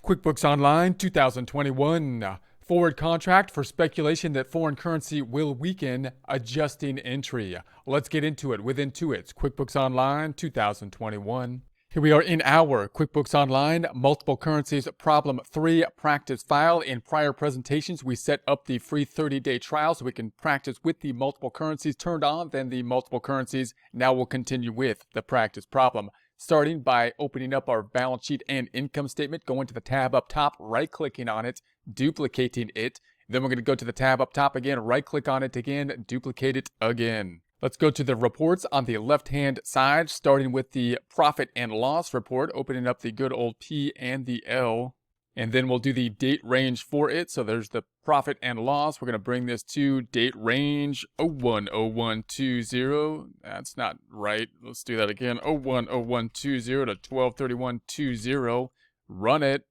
QuickBooks Online 2021. Forward contract for speculation that foreign currency will weaken, adjusting entry. Let's get into it with Intuit's QuickBooks Online 2021. Here we are in our QuickBooks Online Multiple Currencies Problem 3 practice file. In prior presentations, we set up the free 30-day trial so we can practice with the multiple currencies turned on, then the multiple currencies. Now we'll continue with the practice problem. Starting by opening up our balance sheet and income statement, going to the tab up top, right-clicking on it, duplicating it. Then we're going to go to the tab up top again, right-click on it again, duplicate it again. Let's go to the reports on the left-hand side, starting with the profit and loss report, opening up the good old P and the L. And then we'll do the date range for it. So there's the profit and loss. We're going to bring this to date range 010120. That's not right. Let's do that again. 010120 to 123120. Run it.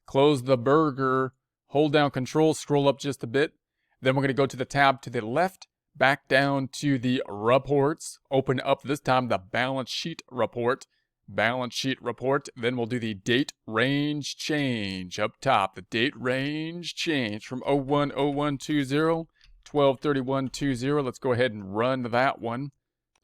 Close the burger. Hold down control. Scroll up just a bit. Then we're going to go to the tab to the left. Back down to the reports. Open up this time the balance sheet report. Balance sheet report. Then we'll do the date range change up top. The date range change from 010120 123120. Let's go ahead and run that one.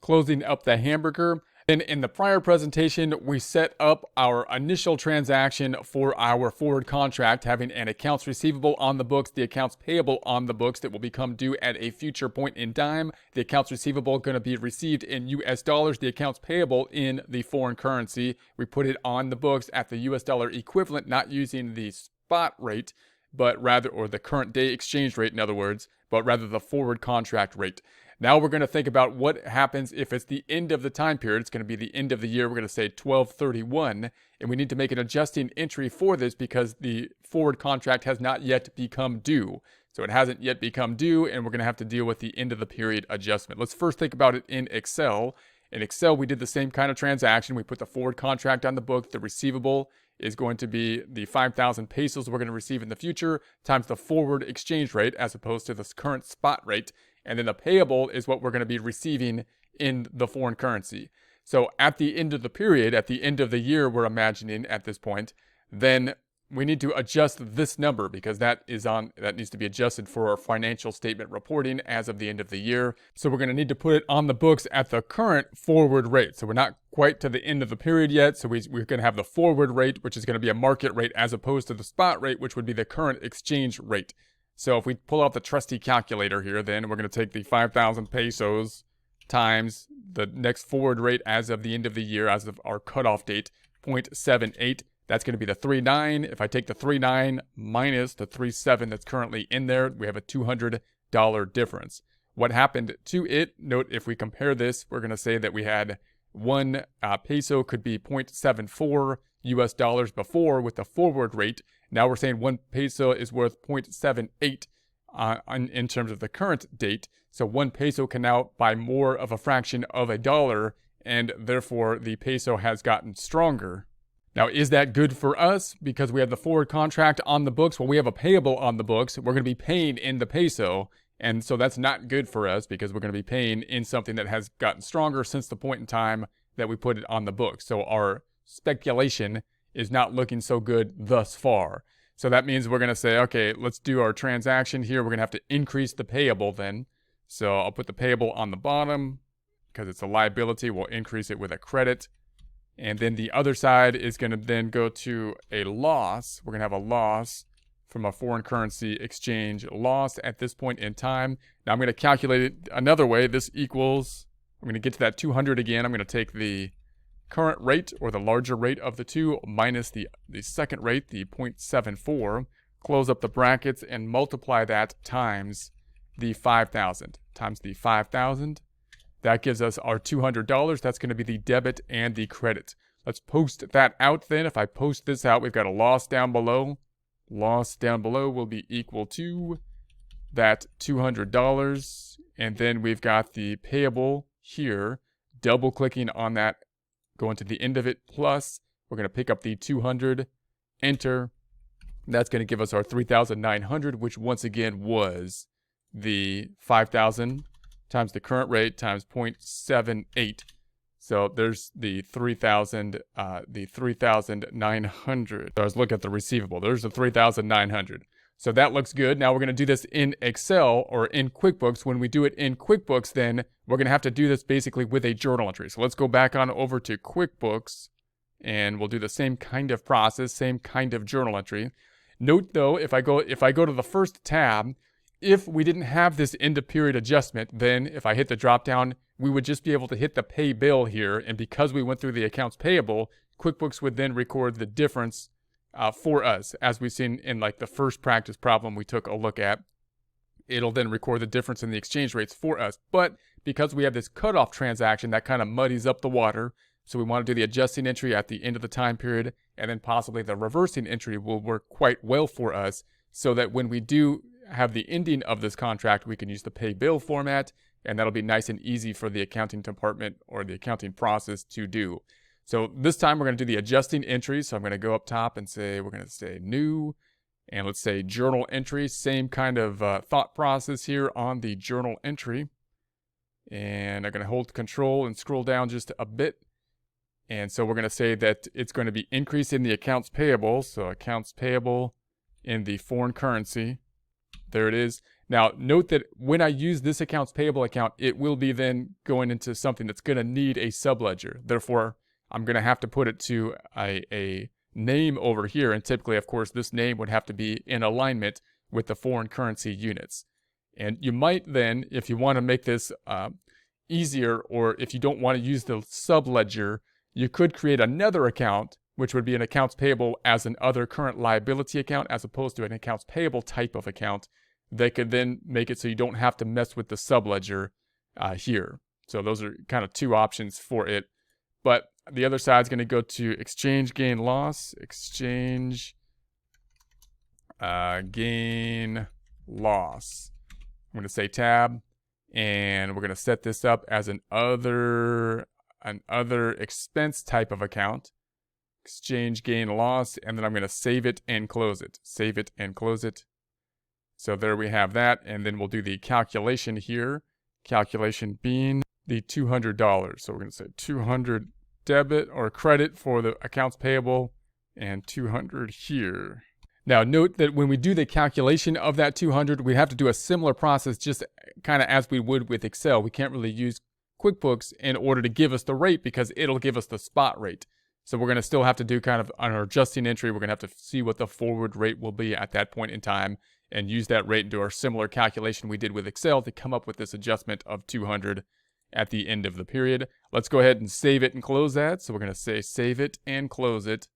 Closing up the hamburger. And in the prior presentation, we set up our initial transaction for our forward contract, having an accounts receivable on the books, the accounts payable on the books that will become due at a future point in time. The accounts receivable going to be received in US dollars, the accounts payable in the foreign currency. We put it on the books at the US dollar equivalent, not using the spot rate, but rather, or the current day exchange rate, in other words, but rather the forward contract rate. Now we're going to think about what happens if it's the end of the time period. It's going to be the end of the year. We're going to say 12/31, and we need to make an adjusting entry for this because the forward contract has not yet become due. So it hasn't yet become due, and we're going to have to deal with the end of the period adjustment. Let's first think about it in Excel. In Excel, we did the same kind of transaction. We put the forward contract on the book. The receivable is going to be the 5,000 pesos we're going to receive in the future times the forward exchange rate as opposed to the current spot rate. And then the payable is what we're going to be receiving in the foreign currency. So at the end of the period, at the end of the year, we're imagining at this point, then we need to adjust this number because that needs to be adjusted for our financial statement reporting as of the end of the year. So we're going to need to put it on the books at the current forward rate. So we're not quite to the end of the period yet. So we're going to have the forward rate, which is going to be a market rate as opposed to the spot rate, which would be the current exchange rate. So if we pull out the trusty calculator here, then we're going to take the 5,000 pesos times the next forward rate as of the end of the year, as of our cutoff date, 0.78. That's going to be the 39. If I take the 39 minus the 37 that's currently in there, we have a $200 difference. What happened to it? Note, if we compare this, we're going to say that we had one peso could be 0.74 US dollars before with the forward rate. Now we're saying 1 peso is worth 0.78 in terms of the current date. So 1 peso can now buy more of a fraction of a dollar, and therefore the peso has gotten stronger. Now, is that good for us because we have the forward contract on the books? Well, we have a payable on the books. We're going to be paying in the peso, and so that's not good for us because we're going to be paying in something that has gotten stronger since the point in time that we put it on the books. So our speculation is not looking so good thus far. So that means we're going to say, okay, let's do our transaction here. We're going to have to increase the payable then. So I'll put the payable on the bottom because it's a liability. We'll increase it with a credit. And then the other side is going to then go to a loss. We're going to have a loss from a foreign currency exchange loss at this point in time. Now I'm going to calculate it another way. This equals, I'm going to get to that 200 again. I'm going to take the current rate, or the larger rate of the two, minus the second rate, the 0.74, close up the brackets and multiply that times the 5,000. Times the 5,000. That gives us our $200. That's going to be the debit and the credit. Let's post that out then. If I post this out, we've got a loss down below. Loss down below will be equal to that $200. And then we've got the payable here. Double clicking on that, going to the end of it, plus we're going to pick up the 200, enter. That's going to give us our 3,900, which once again was the 5,000 times the current rate times 0.78. So there's the 3,900. So I was looking at the receivable. There's the 3,900. So that looks good. Now we're going to do this in Excel or in QuickBooks. When we do it in QuickBooks, then we're going to have to do this basically with a journal entry. So let's go back on over to QuickBooks, and we'll do the same kind of process, same kind of journal entry. Note though, if I go to the first tab, if we didn't have this end of period adjustment, then if I hit the drop down, we would just be able to hit the pay bill here. And because we went through the accounts payable, QuickBooks would then record the difference for us, as we've seen in like the first practice problem we took a look at. It'll then record the difference in the exchange rates for us. But because we have this cutoff transaction, that kind of muddies up the water. So we want to do the adjusting entry at the end of the time period, and then possibly the reversing entry will work quite well for us, so that when we do have the ending of this contract, we can use the pay bill format, and that'll be nice and easy for the accounting department or the accounting process to do. So this time we're going to do the adjusting entry. So I'm going to go up top and say, we're going to say new, and let's say journal entry. Same kind of thought process here on the journal entry. And I'm going to hold control and scroll down just a bit. And so we're going to say that it's going to be increase in the accounts payable. So accounts payable in the foreign currency. There it is. Now, note that when I use this accounts payable account, it will be then going into something that's going to need a subledger. Therefore, I'm going to have to put it to a name over here. And typically, of course, this name would have to be in alignment with the foreign currency units. And you might then, if you want to make this easier, or if you don't want to use the subledger, you could create another account, which would be an accounts payable as an other current liability account, as opposed to an accounts payable type of account. They could then make it so you don't have to mess with the subledger here. So those are kind of two options for it. But the other side is going to go to exchange gain loss, exchange gain loss. I'm going to say tab, and we're going to set this up as an other expense type of account, exchange gain loss, and then I'm going to save it and close it. Save it and close it. So there we have that, and then we'll do the calculation here. Calculation being the $200. So we're going to say 200 debit or credit for the accounts payable, and 200 here. Now note that when we do the calculation of that 200, we have to do a similar process, just kind of as we would with Excel. We can't really use QuickBooks in order to give us the rate, because it'll give us the spot rate. So we're going to still have to do kind of an adjusting entry. We're going to have to see what the forward rate will be at that point in time, and use that rate and do our similar calculation we did with Excel to come up with this adjustment of 200 at the end of the period. Let's go ahead and save it and close that. So we're going to say save it and close it.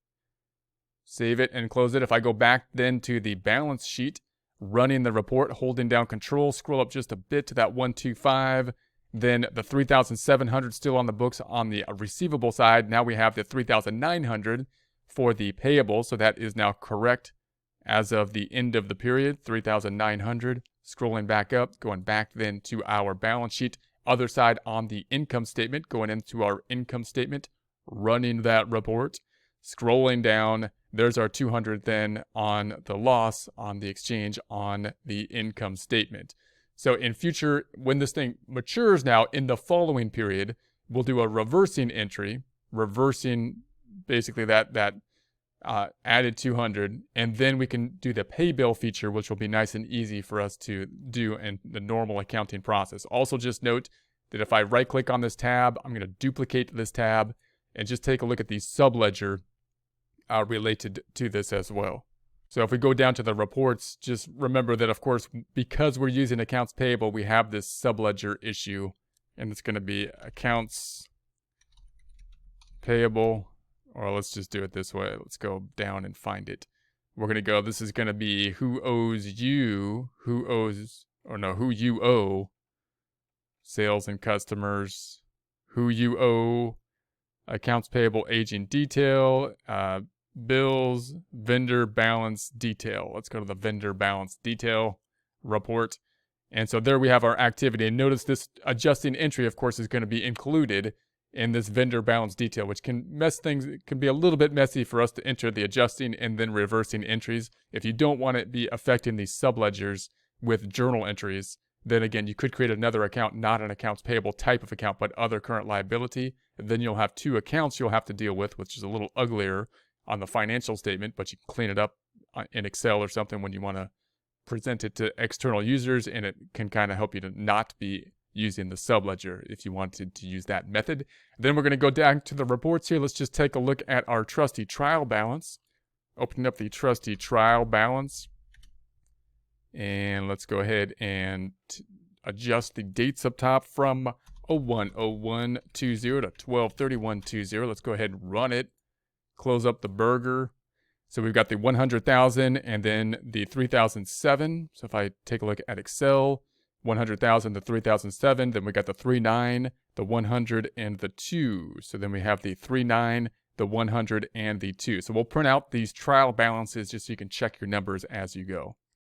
Save it and close it. If I go back then to the balance sheet, running the report, holding down control, scroll up just a bit to that 125, then the 3,700 still on the books on the receivable side. Now we have the 3,900 for the payable. So that is now correct as of the end of the period, 3,900. Scrolling back up, going back then to our balance sheet. Other side on the income statement, going into our income statement, running that report. Scrolling down, there's our 200 then on the loss on the exchange on the income statement. So in future, when this thing matures now in the following period, we'll do a reversing entry, reversing basically that added 200, and then we can do the pay bill feature, which will be nice and easy for us to do in the normal accounting process. Also, just note that if I right click on this tab, I'm going to duplicate this tab and just take a look at the subledger related to this as well. So if we go down to the reports, just remember that, of course, because we're using accounts payable, we have this subledger issue, and it's going to be accounts payable. Or let's just do it this way. Let's go down and find it. We're going to go, this is going to be who you owe, sales and customers, who you owe, accounts payable aging detail, bills, vendor balance detail. Let's go to the vendor balance detail report. And so there we have our activity. And notice this adjusting entry, of course, is going to be included in this vendor balance detail, which can mess things. It can be a little bit messy for us to enter the adjusting and then reversing entries. If you don't want it to be affecting these subledgers with journal entries, Then again, you could create another account, not an accounts payable type of account, but other current liability. And then you'll have 2 accounts you'll have to deal with, which is a little uglier on the financial statement, but you can clean it up in Excel or something when you want to present it to external users, and it can kind of help you to not be using the subledger if you wanted to use that method. Then we're going to go down to the reports here. Let's just take a look at our trusty trial balance. Opening up the trusty trial balance. And let's go ahead and adjust the dates up top from 01/01/20 to 12/31/20. Let's go ahead and run it. Close up the burger. So we've got the 100,000 and then the 3,007. So if I take a look at Excel, 100,000 to 3,007, then we got the 39, the 100, and the 2. So then we have the 39, the 100, and the 2. So we'll print out these trial balances just so you can check your numbers as you go.